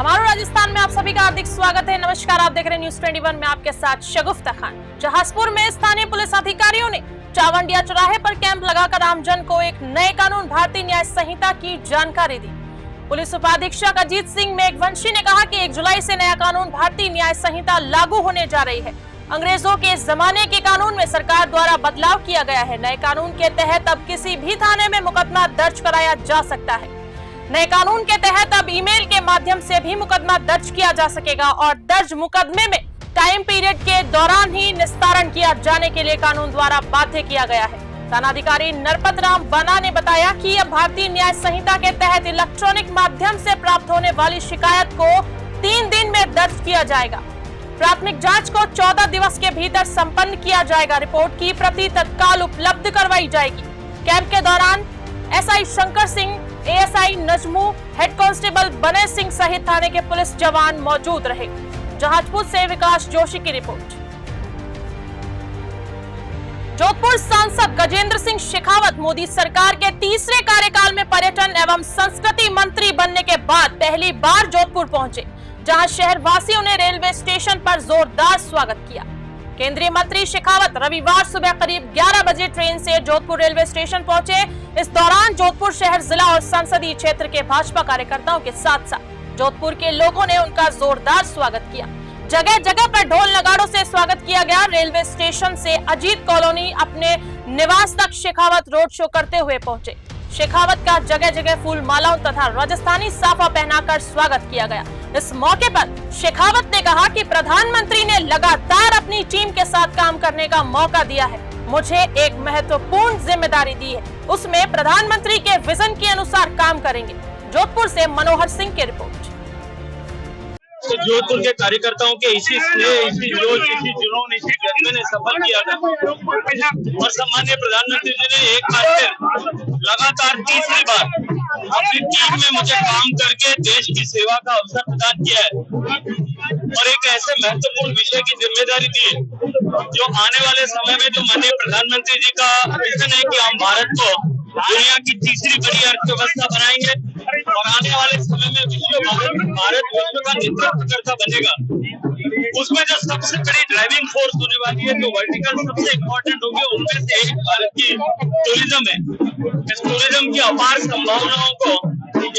हमारे राजस्थान में आप सभी का हार्दिक स्वागत है। नमस्कार, आप देख रहे हैं न्यूज 21 में आपके साथ शगुफ्ता खान। जहाजपुर में स्थानीय पुलिस अधिकारियों ने चावंडिया चौराहे पर कैंप लगाकर आमजन को एक नए कानून भारतीय न्याय संहिता की जानकारी दी। पुलिस उपाधीक्षक अजीत सिंह मेघवंशी ने कहा कि 1 जुलाई से नया कानून भारतीय न्याय संहिता लागू होने जा रही है। अंग्रेजों के जमाने के कानून में सरकार द्वारा बदलाव किया गया है। नए कानून के तहत अब किसी भी थाने में मुकदमा दर्ज कराया जा सकता है। नए कानून के तहत अब ईमेल के माध्यम से भी मुकदमा दर्ज किया जा सकेगा और दर्ज मुकदमे में टाइम पीरियड के दौरान ही निस्तारण किया जाने के लिए कानून द्वारा बाध्य किया गया है। थानाधिकारी नरपत राम बना ने बताया कि अब भारतीय न्याय संहिता के तहत इलेक्ट्रॉनिक माध्यम से प्राप्त होने वाली शिकायत को 3 दिन में दर्ज किया जाएगा। प्राथमिक जांच को 14 दिवस के भीतर संपन्न किया जाएगा। रिपोर्ट की प्रति तत्काल उपलब्ध करवाई जाएगी। कैंप के दौरान SI Shankar Singh, ASI Najmu, head constable Bane Singh सहित थाने के पुलिस जवान मौजूद रहे। जहाजपुर से विकास जोशी की रिपोर्ट। जोधपुर सांसद गजेंद्र सिंह शेखावत मोदी सरकार के तीसरे कार्यकाल में पर्यटन एवं संस्कृति मंत्री बनने के बाद पहली बार जोधपुर पहुंचे, जहां शहर वासियों ने रेलवे स्टेशन पर जोरदार स्वागत किया। केंद्रीय मंत्री शेखावत रविवार सुबह करीब 11 बजे ट्रेन से जोधपुर रेलवे स्टेशन पहुंचे। इस दौरान जोधपुर शहर, जिला और संसदीय क्षेत्र के भाजपा कार्यकर्ताओं के साथ साथ जोधपुर के लोगों ने उनका जोरदार स्वागत किया। जगह जगह पर ढोल नगाड़ों से स्वागत किया गया। रेलवे स्टेशन से अजीत कॉलोनी अपने निवास तक शेखावत रोड शो करते हुए पहुंचे। शेखावत का जगह जगह फूल मालाओं तथा राजस्थानी साफा पहनाकर स्वागत किया गया। इस मौके पर शेखावत ने कहा कि प्रधानमंत्री ने लगातार अपनी टीम के साथ काम करने का मौका दिया है। मुझे एक महत्वपूर्ण जिम्मेदारी दी है, उसमें प्रधानमंत्री के विजन के अनुसार काम करेंगे। जोधपुर से मनोहर सिंह की रिपोर्ट। तो जोधपुर के कार्यकर्ताओं के इसी स्नेह, इसी जोश, इसी जुनून, इसी जज्बे ने सफल किया था और सम्मानीय प्रधानमंत्री जी ने एक बार फिर लगातार तीसरी बार अपनी टीम में मुझे काम करके देश की सेवा का अवसर प्रदान किया है और एक ऐसे महत्वपूर्ण विषय की जिम्मेदारी दी है जो आने वाले समय में जो माननीय प्रधानमंत्री जी का विजन है कि हम भारत को दुनिया की तीसरी बड़ी अर्थव्यवस्था बनाएंगे और आने वाले समय में भारत विश्व का नेतृत्व बनेगा। उसमें जो सबसे बड़ी ड्राइविंग फोर्स होने वाली है, जो वर्टिकल सबसे इम्पोर्टेंट होगी, उनमें से एक भारत की टूरिज्म है। इस टूरिज्म की अपार संभावनाओं को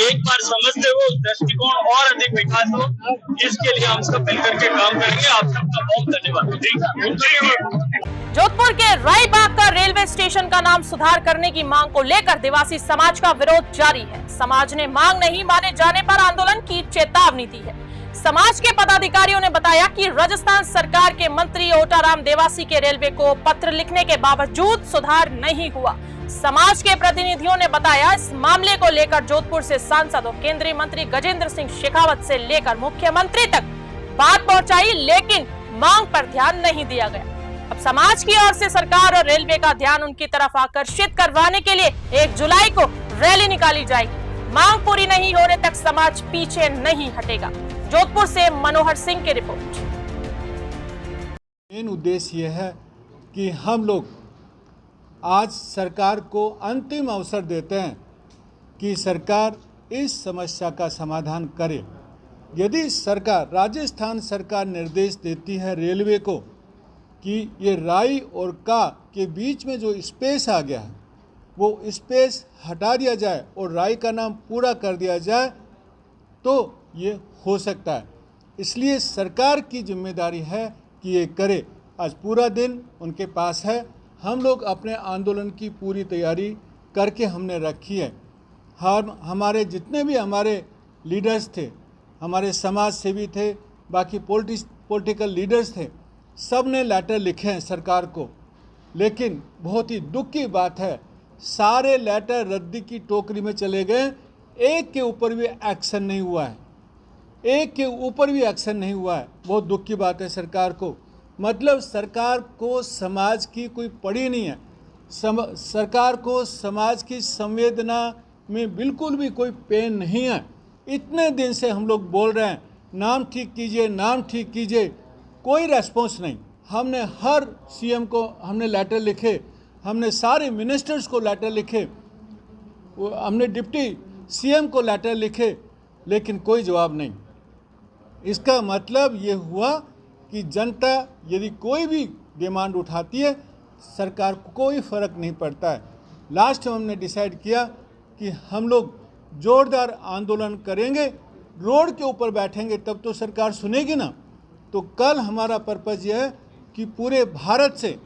एक बार समझते हुए उस दृष्टिकोण और अधिक विकास हो, इसके लिए हम सब मिलकर के काम करेंगे। आप सबका बहुत धन्यवाद। जोधपुर के रायबाग का रेलवे स्टेशन का नाम सुधार करने की मांग को लेकर देवासी समाज का विरोध जारी है। समाज ने मांग नहीं माने जाने पर आंदोलन की चेतावनी दी है। समाज के पदाधिकारियों ने बताया कि राजस्थान सरकार के मंत्री ओटाराम देवासी के रेलवे को पत्र लिखने के बावजूद सुधार नहीं हुआ। समाज के प्रतिनिधियों ने बताया, इस मामले को लेकर जोधपुर से सांसद और केंद्रीय मंत्री गजेंद्र सिंह शेखावत से लेकर मुख्यमंत्री तक बात पहुंचाई, लेकिन मांग पर ध्यान नहीं दिया गया। अब समाज की ओर से सरकार और रेलवे का ध्यान उनकी तरफ आकर्षित करवाने के लिए 1 जुलाई को रैली निकाली जाएगी। मांग पूरी नहीं होने तक समाज पीछे नहीं हटेगा। जोधपुर से मनोहर सिंह की रिपोर्ट। मेन उद्देश्य यह है कि हम लोग आज सरकार को अंतिम अवसर देते हैं कि सरकार इस समस्या का समाधान करे। यदि सरकार, राजस्थान सरकार निर्देश देती है रेलवे को कि ये राई और का के बीच में जो स्पेस आ गया है वो स्पेस हटा दिया जाए और राई का नाम पूरा कर दिया जाए, तो ये हो सकता है। इसलिए सरकार की जिम्मेदारी है कि ये करे। आज पूरा दिन उनके पास है। हम लोग अपने आंदोलन की पूरी तैयारी करके हमने रखी है। हमारे जितने भी हमारे लीडर्स थे, हमारे समाज सेवी थे, बाकी पॉलिटिकल लीडर्स थे, सब ने लेटर लिखे हैं सरकार को। लेकिन बहुत ही दुख की बात है, सारे लेटर रद्दी की टोकरी में चले गए। एक के ऊपर भी एक्शन नहीं हुआ है। एक के ऊपर भी एक्शन नहीं हुआ है। बहुत दुख की बात है सरकार को। मतलब सरकार को समाज की कोई पड़ी नहीं है। सरकार को समाज की संवेदना में बिल्कुल भी कोई पेन नहीं है। इतने दिन से हम लोग बोल रहे हैं नाम ठीक कीजिए, नाम ठीक कीजिए, कोई रेस्पॉन्स नहीं। हमने हर सीएम को हमने लेटर लिखे, हमने सारे मिनिस्टर्स को लेटर लिखे, हमने डिप्टी सीएम को लेटर लिखे, लेकिन कोई जवाब नहीं। इसका मतलब ये हुआ कि जनता यदि कोई भी डिमांड उठाती है, सरकार को कोई फ़र्क नहीं पड़ता है। लास्ट में हमने डिसाइड किया कि हम लोग जोरदार आंदोलन करेंगे, रोड के ऊपर बैठेंगे, तब तो सरकार सुनेगी ना। तो कल हमारा पर्पज़ यह है कि पूरे भारत से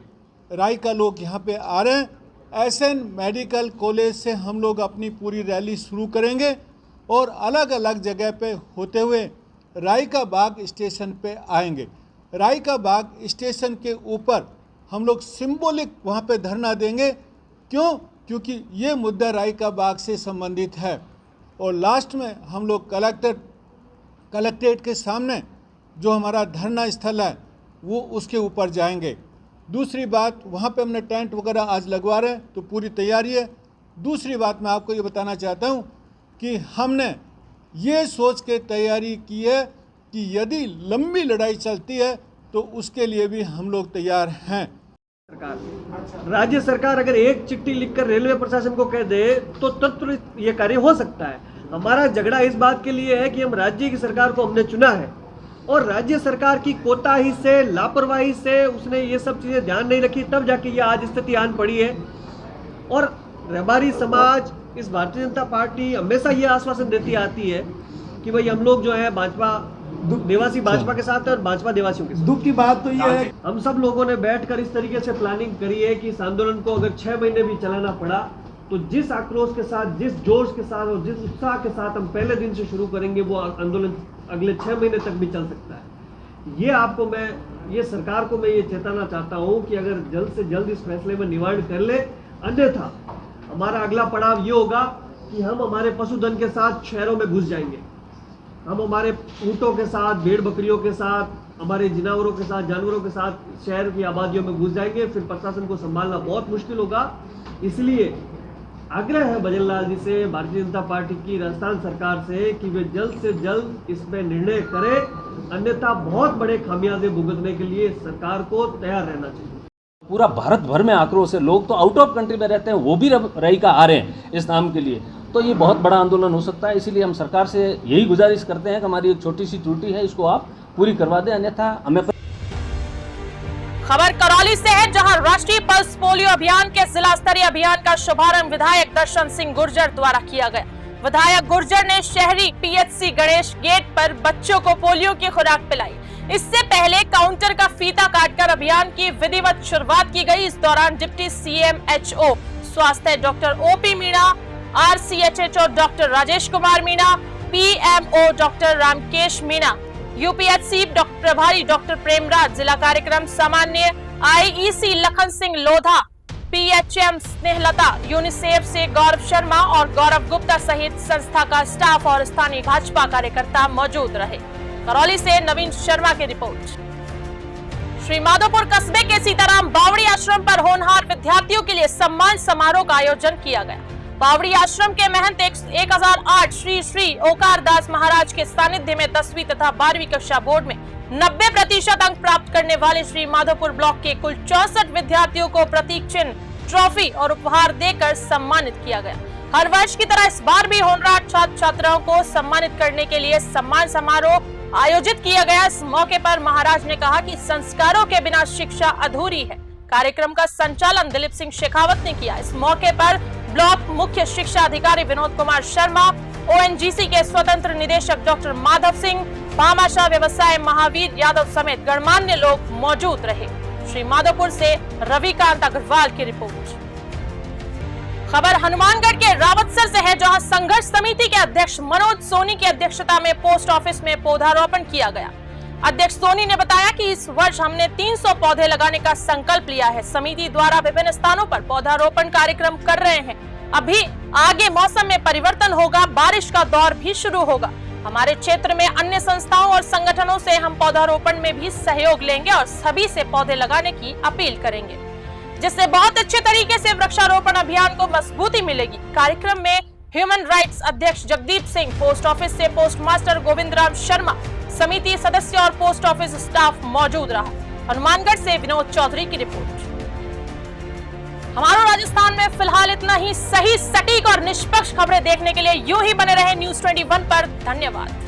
राय का लोग यहाँ पे आ रहे हैं। एसएन मेडिकल कॉलेज से हम लोग अपनी पूरी रैली शुरू करेंगे और अलग अलग जगह पे होते हुए राय का बाग स्टेशन पे आएंगे। राय का बाग स्टेशन के ऊपर हम लोग सिंबॉलिक वहाँ पे धरना देंगे। क्यों? क्योंकि ये मुद्दा राय का बाग से संबंधित है। और लास्ट में हम लोग कलेक्ट्रेट के सामने जो हमारा धरना स्थल है वो उसके ऊपर जाएंगे। दूसरी बात, वहाँ पे हमने टेंट वगैरह आज लगवा रहे हैं, तो पूरी तैयारी है। दूसरी बात मैं आपको ये बताना चाहता हूँ कि हमने ये सोच के तैयारी की है कि यदि लंबी लड़ाई चलती है तो उसके लिए भी हम लोग तैयार हैं। राज्य सरकार अगर एक चिट्ठी लिखकर रेलवे प्रशासन को कह दे तो तुरंत ये कार्य हो सकता है। हमारा झगड़ा इस बात के लिए है कि हम राज्य की सरकार को हमने चुना है और राज्य सरकार की कोताही से, लापरवाही से उसने ये सब चीज़ें ध्यान नहीं रखी, तब जाके ये आज स्थिति आन पड़ी है। और रहबारी समाज, इस भारतीय जनता पार्टी हमेशा ये आश्वासन देती आती है कि भाई हम लोग जो है भाजपा निवासी भाजपा के साथ है और भाजपा निवासियों के साथ। दुख की बात तो ये है, हम सब लोगों ने बैठकर इस तरीके से प्लानिंग करी है कि इस आंदोलन को अगर 6 महीने भी चलाना पड़ा तो जिस आक्रोश के साथ, जिस जोश के साथ और जिस उत्साह के साथ हम पहले दिन से शुरू करेंगे वो आंदोलन अगले 6 महीने तक भी चल सकता है। ये सरकार को मैं ये चेताना चाहता हूँ कि अगर जल्द से जल्द इस फैसले में निवारण कर ले, अन्यथा हमारा अगला पड़ाव ये होगा कि हम हमारे पशुधन के साथ शहरों में घुस जाएंगे। हम हमारे ऊँटों के साथ, भेड़ बकरियों के साथ, हमारे जानवरों के साथ शहर की आबादियों में घुस जाएंगे। फिर प्रशासन को संभालना बहुत मुश्किल होगा। इसलिए आग्रह है भजन लाल जी से, भारतीय जनता पार्टी की राजस्थान सरकार से कि वे जल्द से जल्द इसमें निर्णय करें, अन्यथा बहुत बड़े खामियाजे भुगतने के लिए सरकार को तैयार रहना चाहिए। पूरा भारत भर में आक्रोश है, लोग तो आउट ऑफ कंट्री में रहते हैं, वो भी रही का आ रहे हैं इस नाम के लिए। तो ये बहुत बड़ा आंदोलन हो सकता है। इसीलिए हम सरकार से यही गुजारिश करते हैं कि हमारी एक छोटी सी त्रुटि है, इसको आप पूरी करवा दें, अन्यथा हमें। खबर करौली से है, जहां राष्ट्रीय पल्स पोलियो अभियान के जिला स्तरीय अभियान का शुभारंभ विधायक दर्शन सिंह गुर्जर द्वारा किया गया। विधायक गुर्जर ने शहरी पीएचसी गणेश गेट पर बच्चों को पोलियो की खुराक पिलाई। इससे पहले काउंटर का फीता काटकर अभियान की विधिवत शुरुआत की गई। इस दौरान डिप्टी CMHO स्वास्थ्य doctor OP Meena, RCHHO doctor Rajesh Kumar Meena, PMO doctor Ramkesh Meena, UPHC doctor प्रभारी डॉक्टर प्रेमराज, जिला कार्यक्रम सामान्य IEC Lakhan Singh Lodha, PHM Snehlata, UNICEF से गौरव शर्मा और गौरव गुप्ता सहित संस्था का स्टाफ और स्थानीय भाजपा कार्यकर्ता मौजूद रहे। करौली से नवीन शर्मा की रिपोर्ट। श्री माधोपुर कस्बे के सीताराम बावड़ी आश्रम पर होनहार विद्यार्थियों के लिए सम्मान समारोह का आयोजन किया गया। बावड़ी आश्रम के महंत 1008 श्री श्री ओकार दास महाराज के सानिध्य में 10वीं तथा 12वीं कक्षा बोर्ड में 90% अंक प्राप्त करने वाले श्री माधोपुर ब्लॉक के कुल 64 विद्यार्थियों को प्रतीक चिन्ह, ट्रॉफी और उपहार देकर सम्मानित किया गया। हर वर्ष की तरह इस बार भी होनहार छात्र छात्राओं को सम्मानित करने के लिए सम्मान समारोह आयोजित किया गया। इस मौके पर महाराज ने कहा कि संस्कारों के बिना शिक्षा अधूरी है। कार्यक्रम का संचालन दिलीप सिंह शेखावत ने किया। इस मौके पर ब्लॉक मुख्य शिक्षा अधिकारी विनोद कुमार शर्मा, ONGC के स्वतंत्र निदेशक डॉक्टर माधव सिंह, भामाशाह व्यवसाय महावीर यादव समेत गणमान्य लोग मौजूद रहे। श्री माधोपुर से रविकांत अग्रवाल की रिपोर्ट। खबर हनुमानगढ़ के रावतसर से है, जहां संघर्ष समिति के अध्यक्ष मनोज सोनी की अध्यक्षता में पोस्ट ऑफिस में पौधारोपण किया गया। अध्यक्ष सोनी ने बताया कि इस वर्ष हमने 300 पौधे लगाने का संकल्प लिया है। समिति द्वारा विभिन्न स्थानों पर पौधारोपण कार्यक्रम कर रहे हैं। अभी आगे मौसम में परिवर्तन होगा, बारिश का दौर भी शुरू होगा। हमारे क्षेत्र में अन्य संस्थाओं और संगठनों से हम पौधारोपण में भी सहयोग लेंगे और सभी से पौधे लगाने की अपील करेंगे, जिससे बहुत अच्छे तरीके से वृक्षारोपण अभियान को मजबूती मिलेगी। कार्यक्रम में ह्यूमन राइट्स अध्यक्ष जगदीप सिंह, पोस्ट ऑफिस से पोस्ट मास्टर गोविंद राम शर्मा, समिति सदस्य और पोस्ट ऑफिस स्टाफ मौजूद रहा। हनुमानगढ़ से विनोद चौधरी की रिपोर्ट। हमारा राजस्थान में फिलहाल इतना ही। सही, सटीक और निष्पक्ष खबरें देखने के लिए यूं ही बने रहे News 21 पर। धन्यवाद।